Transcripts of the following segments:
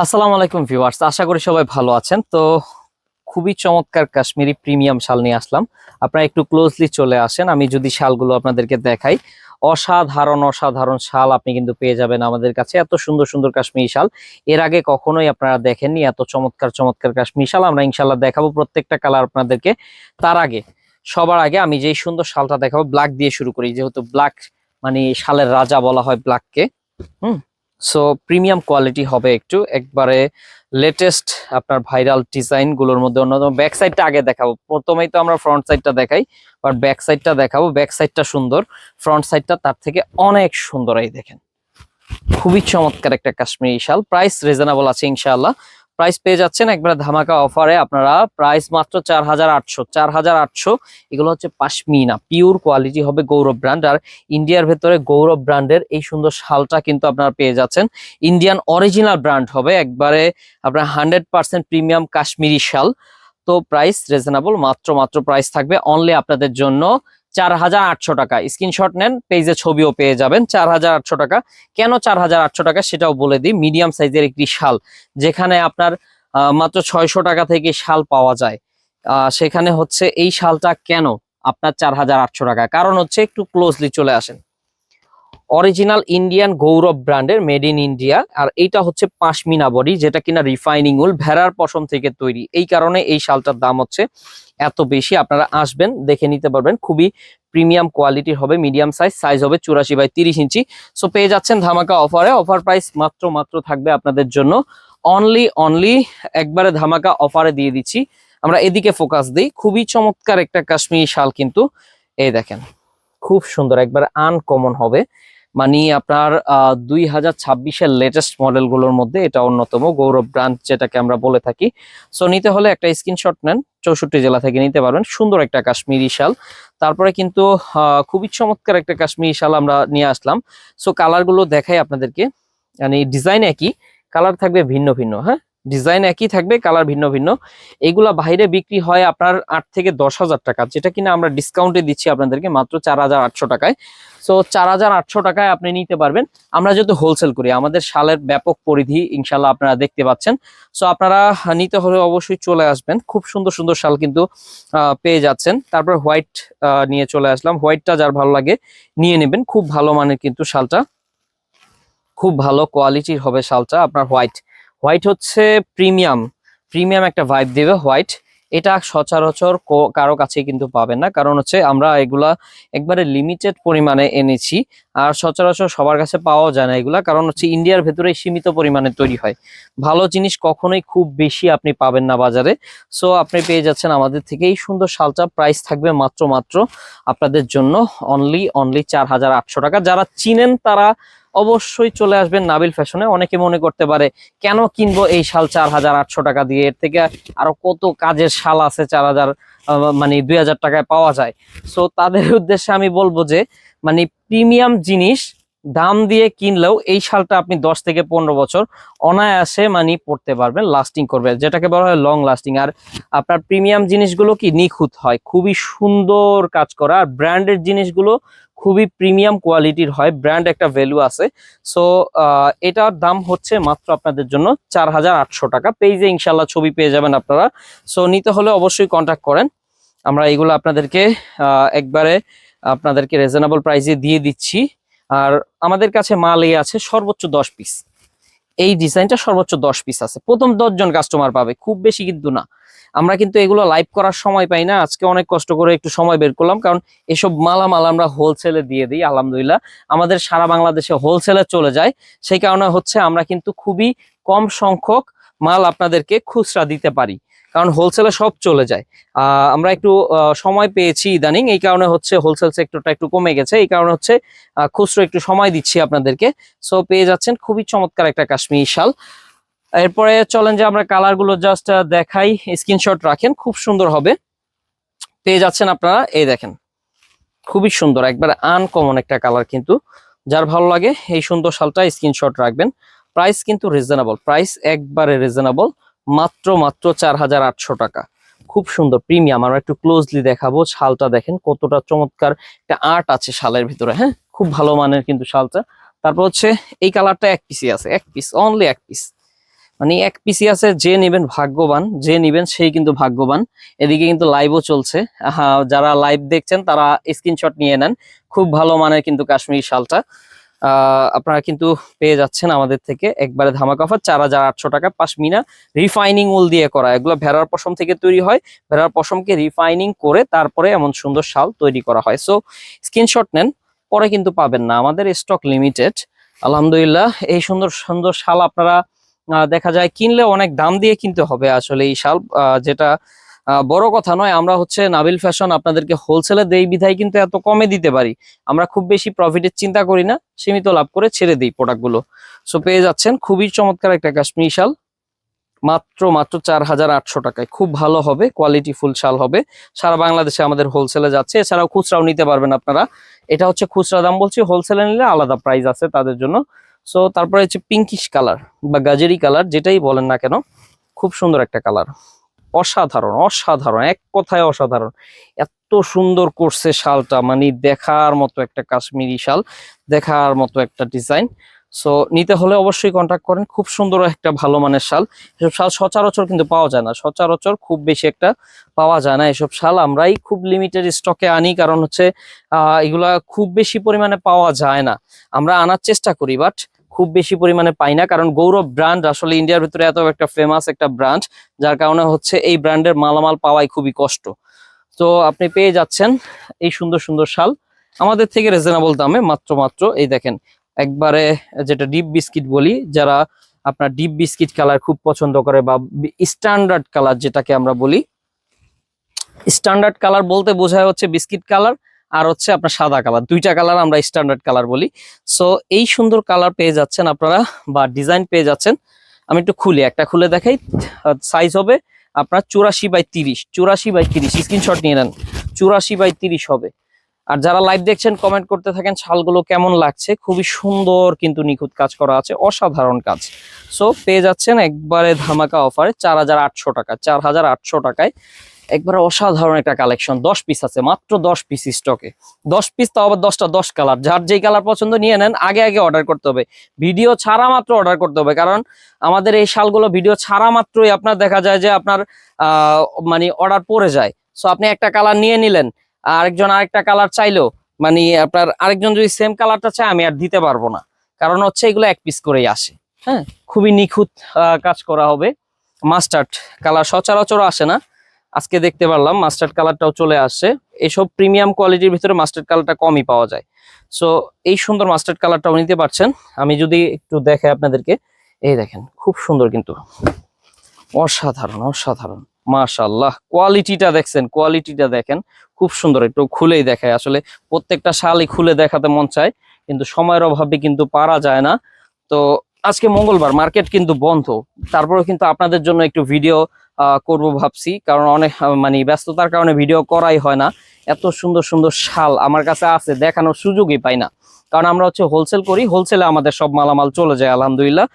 আসসালামু আলাইকুম ভিউয়ার্স, আশা করি সবাই ভালো আছেন। তো খুবই চমৎকার কাশ্মীরি প্রিমিয়াম শাল নিয়ে আসলাম। আপনারা একটু ক্লোজলি চলে আসেন, আমি যদি শালগুলো আপনাদেরকে দেখাই। অসাধারণ অসাধারণ শাল আপনি কিন্তু পেয়ে যাবেন আমাদের কাছে। এত সুন্দর সুন্দর কাশ্মীরি শাল এর আগে কখনোই আপনারা দেখেননি। এত চমৎকার চমৎকার কাশ্মীরি শাল আমরা ইনশাল্লাহ দেখাবো, প্রত্যেকটা কালার আপনাদেরকে। তার আগে সবার আগে আমি যেই সুন্দর শালটা দেখাবো, ব্ল্যাক দিয়ে শুরু করি, যেহেতু ব্ল্যাক মানে শালের রাজা বলা হয় ব্ল্যাককে। হুম। সো প্রিমিয়াম কোয়ালিটি হবে, একটু একবারে লেটেস্ট আপনার ভাইরাল ডিজাইন গুলোর মধ্যে অন্যতম। ব্যাক সাইডটা আগে দেখাবো, প্রথমেই তো আমরা ফ্রন্ট সাইডটা দেখাই, বাট ব্যাক সাইডটা দেখাবো। ব্যাক সাইডটা সুন্দর, ফ্রন্ট সাইডটা তার থেকে অনেক সুন্দর। এই দেখেন, খুবই চমৎকার একটা কাশ্মীরি শাল। প্রাইস রিজনেবল আছে ইনশাআল্লাহ। প্রাইস পেয়ে যাচ্ছেন একবারে ধামাকা অফারে আপনারা। প্রাইস মাত্র 4800। 4800। এগুলো হচ্ছে পাশমিনা, পিওর কোয়ালিটি হবে, গৌরব ব্র্যান্ড। আর ইন্ডিয়ার ভেতরে গৌরব ব্র্যান্ডের এই সুন্দর শালটা কিন্তু আপনারা পেয়ে যাচ্ছেন। ইন্ডিয়ান অরিজিনাল ব্র্যান্ড হবে একবারে, আপনার 100% প্রিমিয়াম কাশ্মীরি শাল। তো প্রাইস রিজনেবল, মাত্র মাত্র প্রাইস থাকবে অনলি আপনাদের জন্য 4800 টাকা। স্ক্রিনশট নেন, পেজে ছবিও পেয়ে যাবেন। 4800 টাকা। কেন 4800 টাকা সেটাও বলে দিই। মিডিয়াম সাইজের একটি শাল, যেখানে আপনার মাত্র 600 টাকা থেকে শাল পাওয়া যায়, সেখানে হচ্ছে এই শালটা কেন আপনার 4800 টাকা? কারণ হচ্ছে, একটু ক্লোজলি চলে আসেন। অরিজিনাল ইন্ডিয়ান গৌরব ব্র্যান্ডের, মেড ইন ইন্ডিয়া। আর এইটা হচ্ছে পাশমিনা বডি, যেটা কিনা রিফাইনিং উল, ভেড়ার পশম থেকে তৈরি। এই কারণে এই শালটার দাম হচ্ছে এত বেশি। আপনারা আসবেন, দেখে নিতে পারবেন। খুবই প্রিমিয়াম কোয়ালিটির হবে, মিডিয়াম সাইজ, সাইজ হবে 84/30 ইঞ্চি। সো পেয়ে যাচ্ছেন ধামাকা অফারে। অফার প্রাইস মাত্র মাত্র থাকবে আপনাদের জন্য অনলি একবারে ধামাকা অফারে দিয়ে দিচ্ছি। আমরা এদিকে ফোকাস দিই। খুবই চমৎকার একটা কাশ্মীরি শাল কিন্তু। এই দেখেন, খুব সুন্দর, একবার আনকমন হবে। মানে আপনার 2026-এর লেটেস্ট মডেলগুলোর মধ্যে এটা অন্যতম, গৌরব ব্র্যান্ড যেটাকে আমরা বলে থাকি। সো নিতে হলে একটা স্ক্রিনশট নেন, 64 জেলা থেকে নিতে পারবেন। সুন্দর একটা কাশ্মীরি শাল। তারপরে কিন্তু খুবই চমৎকার একটা কাশ্মীরি শাল আমরা নিয়ে আসলাম। সো কালারগুলো দেখাই আপনাদেরকে। মানে ডিজাইন একই, কালার থাকবে ভিন্ন ভিন্ন। হ্যাঁ, ডিজাইন একই থাকবে, কালার ভিন্ন ভিন্ন। এগুলা বাইরে বিক্রি হয় আপনার 8 থেকে 10 হাজার টাকা, যেটা কিনা আমরা ডিসকাউন্টে দিচ্ছি আপনাদেরকে মাত্র 4800 টাকায়। সো 4800 টাকায় আপনি নিতে পারবেন। আমরা যেহেতু হোলসেল করি, আমাদের শালের ব্যাপক পরিধি ইনশাল্লাহ আপনারা দেখতে পাচ্ছেন। সো আপনারা নিতে হলে অবশ্যই চলে আসবেন। খুব সুন্দর সুন্দর শাল কিন্তু পেয়ে যাচ্ছেন। তারপর হোয়াইট নিয়ে চলে আসলাম। হোয়াইটটা যার ভালো লাগে নিয়ে নেবেন, খুব ভালো মানের কিন্তু শালটা, খুব ভালো কোয়ালিটির হবে শালটা আপনার। হোয়াইট, হোয়াইট হচ্ছে প্রিমিয়াম, প্রিমিয়াম একটা ভাইব দেবে হোয়াইট। এটা সচরাচর কারো কাছে কিন্তু পাবেন না, কারণ হচ্ছে আমরা এগুলা একবারে লিমিটেড পরিমাণে এনেছি। আর সচরাচর সবার কাছে পাওয়া যায় না এগুলা, কারণ হচ্ছে ইন্ডিয়ার ভেতরে সীমিত পরিমাণে তৈরি হয়। ভালো জিনিস কখনোই খুব বেশি আপনি পাবেন না বাজারে। সো আপনি পেয়ে যাচ্ছেন আমাদের থেকে এই সুন্দর শালটা। প্রাইস থাকবে মাত্র মাত্র আপনাদের জন্য অনলি 4800 টাকা। যারা চিনেন তারা অবশ্যই চলে আসবেন নাবিল ফ্যাশনে। অনেকে মনে করতে পারে, কেন কিনবো এই শাল 4800 টাকা দিয়ে? এর থেকে আরো কত কাজের শাল আছে 4000 মানে 2000 টাকায় পাওয়া যায়। সো তাদের উদ্দেশ্যে আমি বলবো যে, মানে প্রিমিয়াম জিনিস দাম দিয়ে কিনলেও এই শালটা আপনি 10 থেকে 15 বছর অনায়াসে মানে পড়তে পারবেন, লাস্টিং করবে, যেটাকে বলা হয় লং লাস্টিং। আর আপনার প্রিমিয়াম জিনিসগুলো কি নিখুঁত হয়, খুবই সুন্দর কাজ করা। আর ব্র্যান্ডের জিনিসগুলো খুবই প্রিমিয়াম কোয়ালিটির হয়, ব্র্যান্ড একটা ভ্যালু আছে। সো এটার দাম হচ্ছে মাত্র আপনাদের জন্য 4800 টাকা। পেজে ইনশাল্লাহ ছবি পেয়ে যাবেন আপনারা। সো নিতে হলে অবশ্যই কন্ট্যাক্ট করেন। আমরা এগুলো আপনাদেরকে একবারে আপনাদেরকে রিজনেবল প্রাইসে দিয়ে দিচ্ছি। আর আমাদের কাছে মাল আছে সর্বোচ্চ 10 পিস। এই ডিজাইনটা সর্বোচ্চ 10 পিস আছে, প্রথম 10 জন কাস্টমার পাবে, খুব বেশি কিন্তু না। আমরা কিন্তু এগুলো লাইভ করার সময় পাই না, আজকে অনেক কষ্ট করে একটু সময় বের করলাম, কারণ এসব মালামাল আমরা হোলসেলে দিয়ে দিই। আলহামদুলিল্লাহ আমাদের সারা বাংলাদেশে হোলসেলে চলে যায়। সেই কারণে হচ্ছে আমরা কিন্তু খুবই কম সংখ্যক মাল আপনাদেরকে খুচরা দিতে পারি, কারণ হোলসেলে সব চলে যায়। আমরা একটু সময় পেয়েছি ইদানিং, এই কারণে হচ্ছে হোলসেল সেক্টরটা একটু কমে গেছে, এই কারণে হচ্ছে খুচরো একটু সময় দিচ্ছি আপনাদেরকে। সো পেয়ে যাচ্ছেন খুবই চমৎকার একটা কাশ্মীরি শাল। এরপরে চলেন যে আমরা কালার গুলো জাস্ট দেখাই, স্ক্রিনশট রাখেন, খুব সুন্দর হবে। পেয়ে যাচ্ছেন আপনারা, এই দেখেন, খুবই সুন্দর, একবার আনকমন একটা কালার কিন্তু। যার ভালো লাগে এই সুন্দর শালটা স্ক্রিনশট রাখবেন। প্রাইস কিন্তু রিজনেবল, প্রাইস একবারে রিজনেবল, মাত্র মাত্র 4800 টাকা। খুব সুন্দর প্রিমিয়াম। আমরা একটু ক্লোজলি দেখাবো শালটা, দেখেন কতটা চমৎকার একটা আর্ট আছে শালের ভিতরে। হ্যাঁ, খুব ভালো মানের কিন্তু শালটা। তারপর হচ্ছে এই কালারটা এক পিসই আছে, এক পিস, অনলি এক পিস। মানে এক পিসি আছে, যে নেবেন ভাগ্যবান, যে নেবেন সেই কিন্তু ভাগ্যবান। এদিকে কিন্তু লাইভও চলছে, যারা লাইভ দেখছেন তারা স্ক্রিনশট নিয়ে নেন। খুব ভালো মানের কিন্তু কাশ্মীরি শালটা আপনারা কিন্তু পেয়ে যাচ্ছেন আমাদের থেকে একবারে ধামাকা অফার 4,800 টাকা। পাশমিনা রিফাইনিং উল দিয়ে করা, এগুলো ভেড়ার পশম থেকে তৈরি হয়, ভেড়ার পশমকে রিফাইনিং করে তারপরে এমন সুন্দর শাল তৈরি করা হয়। সো স্ক্রিনশট নেন, পরে কিন্তু পাবেন না, আমাদের স্টক লিমিটেড। আলহামদুলিল্লাহ এই সুন্দর সুন্দর শাল আপনারা দেখা যায় কিনলে অনেক দাম দিয়ে কিনতে হবে আসলে এই শাল, যেটা বড় কথা নয়। আমরা হচ্ছে নাবিল ফ্যাশন আপনাদেরকে হোলসেলে দেই বিধায় কিন্তু এত কমে দিতে পারি। আমরা খুব বেশি প্রফিটের চিন্তা করি না, সীমিত লাভ করে ছেড়ে দিই প্রোডাক্টগুলো। সো পেয়ে যাচ্ছেন খুবই চমৎকার একটা কাশ্মীরি শাল মাত্র 4,800 টাকায়। খুব ভালো হবে, কোয়ালিটি ফুল শাল হবে। সারা বাংলাদেশে আমাদের হোলসেলে যাচ্ছে, এছাড়াও খুচরাও নিতে পারবেন আপনারা। এটা হচ্ছে খুচরা দাম বলছি, হোলসেলে নিলে আলাদা প্রাইস আছে তাদের জন্য। সো তারপরে হচ্ছে পিঙ্কিশ কালার বা গাজেরি কালার, যেটাই বলেন না কেন, খুব সুন্দর একটা কালার। অসাধারণ অসাধারণ, এক কথায় অসাধারণ। এত সুন্দর করছে শালটা, মানে দেখার মতো একটা কাশ্মীরি শাল, দেখার মতো একটা ডিজাইন। সো নিতে হলে অবশ্যই কন্ট্যাক্ট করেন। খুব সুন্দর একটা ভালো মানের শাল, এসব শাল সচরাচর কিন্তু পাওয়া যায় না, সচরাচর খুব বেশি একটা পাওয়া যায় না এসব শাল। আমরাই খুব লিমিটেড স্টকে আনি, কারণ হচ্ছে এগুলা খুব বেশি পরিমাণে পাওয়া যায় না। আমরা আনার চেষ্টা করি, বাট খুব বেশি পরিমাণে পাই না, কারণ গৌরব ব্র্যান্ড আসলে ইন্ডিয়ার ভিতরে এত একটা ফেমাস একটা ব্র্যান্ড, যার কারণে হচ্ছে এই ব্র্যান্ডের মালামাল পাওয়াই খুবই কষ্ট। তো আপনি পেয়ে যাচ্ছেন এই সুন্দর সুন্দর শাল আমাদের থেকে রিজনেবল দামে, মাত্র এই দেখেন একবারে, যেটা ডিপ বিস্কিট বলি, যারা আপনার ডিপ বিস্কিট কালার খুব পছন্দ করে বা স্ট্যান্ডার্ড কালার যেটাকে আমরা বলি, স্ট্যান্ডার্ড কালার বলতে বোঝায় হচ্ছে বিস্কিট কালার আর হচ্ছে আপনার সাদা কালার, দুইটা কালার আমরা স্ট্যান্ডার্ড কালার বলি। সো এই সুন্দর কালার পেয়ে যাচ্ছেন আপনারা বা ডিজাইন পেয়ে যাচ্ছেন। আমি একটু একটা খুলে দেখাই। সাইজ হবে আপনার 84/30, 84/30, স্ক্রিনশট নিয়ে নেন, 84/30 হবে। আর যারা লাইভ দেখছেন কমেন্ট করতে থাকেন শালগুলো কেমন লাগছে। খুবই সুন্দর কিন্তু নিখুঁত কাজ করা আছে, অসাধারণ কাজ। সো পেয়ে যাচ্ছেন একবারে ধামাকা অফারে 4,800 টাকা, 4,800 টাকায় একবারে অসাধারণ একটা কালেকশন। 10 পিস আছে, মাত্র 10 পিস স্টকে, 10 পিস, তাও আবার 10টা 10 কালার। যার যেই কালার পছন্দ নিয়ে নেন, আগে আগে অর্ডার করতে হবে, ভিডিও ছাড়া মাত্র অর্ডার করতে হবে, কারণ আমাদের এই শালগুলো ভিডিও ছাড়া মাত্রই আপনার দেখা যায় যে আপনার মানে অর্ডার পড়ে যায়। সো আপনি একটা কালার নিয়ে নিলেন, আরেকজন আরেকটা কালার চাইলো, মানে আপনার আরেকজন যদি সেম কালারটা চায় আমি আর দিতে পারবো না, কারণ হচ্ছে এগুলো এক পিস করেই আসে। হ্যাঁ, খুবই নিখুঁত কাজ করা হবে। মাস্টার্ড কালার সচরাচর আসে না, আজকে দেখতে পারলাম মাস্টার্ড কালারটাও চলে আসছে। এইসব প্রিমিয়াম কোয়ালিটির ভিতরে মাস্টার্ড কালারটা কমই পাওয়া যায়। সো এই সুন্দর মাস্টার্ড কালারটাও নিতে পারছেন। আমি যদি একটু দেখাই আপনাদেরকে, এই দেখেন খুব সুন্দর কিন্তু, অসাধারণ অসাধারণ, মাশাআল্লাহ। কোয়ালিটিটা দেখছেন, কোয়ালিটিটা দেখেন, খুব সুন্দর। একটু খুলেই দেখায়, আসলে প্রত্যেকটা শালই খুলে দেখাতে মন চায়, কিন্তু সময়ের অভাবে কিন্তু পারা যায় না। তো আজকে মঙ্গলবার, মার্কেট কিন্তু বন্ধ, তারপরেও কিন্তু আপনাদের জন্য একটু ভিডিও করব ভাবছি, কারণ অনেক মানে ব্যস্ততার কারণে ভিডিও করাই হয় না। এত সুন্দর সুন্দর শাল আমার কাছে আছে, দেখানোর সুযোগই পাই না, কারণ আমরা হচ্ছে হোলসেল করি, হোলসেলে আমাদের সব মালামাল চলে যায় আলহামদুলিল্লাহ।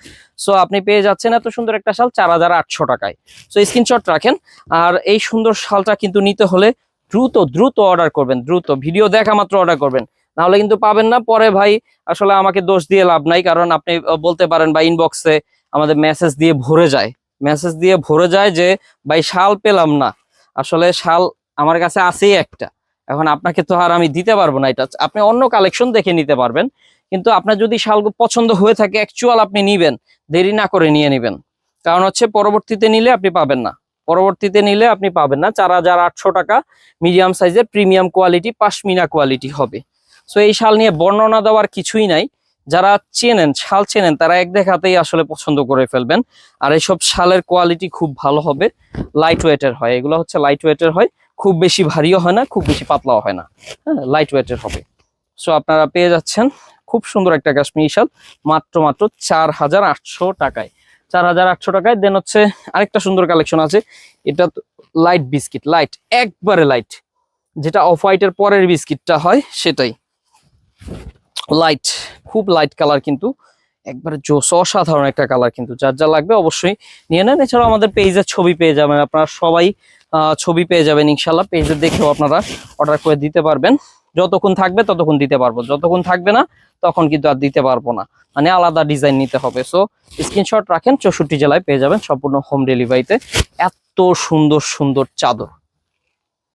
সো আপনি পেয়ে যাচ্ছেন এত সুন্দর একটা শাল 4,800 টাকায়। সো স্ক্রিনশট রাখেন। আর এই সুন্দর শালটা কিন্তু নিতে হলে দ্রুত দ্রুত অর্ডার করবেন, দ্রুত ভিডিও দেখা মাত্র অর্ডার করবেন, নাহলে কিন্তু পাবেন না। পরে ভাই আসলে আমাকে দোষ দিয়ে লাভ নাই, কারণ আপনি বলতে পারেন বা ইনবক্সে আমাদের মেসেজ দিয়ে ভরে যায়, মেসেজ দিয়ে ভরে যায় যে ভাই শাল পেলাম না। আসলে শাল আমার কাছে আছেই একটা, এখন আপনাকে তো আর আমি দিতে পারবো না, এটা আপনি অন্য কালেকশন দেখে নিতে পারবেন। কিন্তু আপনার যদি শাল পছন্দ হয়ে থাকে অ্যাকচুয়াল, আপনি নিবেন, দেরি না করে নিয়ে নেবেন, কারণ হচ্ছে পরবর্তীতে নিলে আপনি পাবেন না, পরবর্তীতে নিলে আপনি পাবেন না। 4,800 টাকা, মিডিয়াম সাইজের প্রিমিয়াম কোয়ালিটি, পাশমিনা কোয়ালিটি হবে। সো এই শাল নিয়ে বর্ণনা দেওয়ার কিছুই নাই, যারা চেনেন শাল চেনেন তারা এক দেখাতেই আসলে পছন্দ করে ফেলবেন। আর এইসব শালের কোয়ালিটি খুব ভালো হবে, লাইট ওয়েটের হয়, এগুলো হচ্ছে লাইট ওয়েটের হয়, খুব বেশি ভারীও হয় না, খুব বেশি পাতলাও হয় না, হ্যাঁ, লাইট ওয়েটের হবে। সো আপনারা পেয়ে যাচ্ছেন খুব সুন্দর একটা কাশ্মীরি শাল মাত্র 4,800 টাকায়, 4,800 টাকায়। দেন হচ্ছে আরেকটা সুন্দর কালেকশন আছে, এটা লাইট বিস্কিট, লাইট একবারে লাইট, যেটা অফ হোয়াইটের পরের বিস্কিটটা হয় সেটাই, লাইট, খুব লাইট কালার, কিন্তু একবারে জোস, অসাধারণ একটা কালার। কিন্তু যার যা লাগবে অবশ্যই নিয়ে নেন। এছাড়াও আমাদের পেজের ছবি পেয়ে যাবেন, আপনারা সবাই ছবি পেয়ে যাবেন ইনশাল্লাহ, পেজে দেখেও আপনারা অর্ডার করে দিতে পারবেন। যতক্ষণ থাকবে ততক্ষণ দিতে পারবো, যতক্ষণ থাকবে না তখন কিন্তু আর দিতে পারবো না, মানে আলাদা ডিজাইন নিতে হবে। সো স্ক্রিনশট রাখেন, 64 জেলায় পেয়ে যাবেন সম্পূর্ণ হোম ডেলিভারিতে এত সুন্দর সুন্দর চাদর।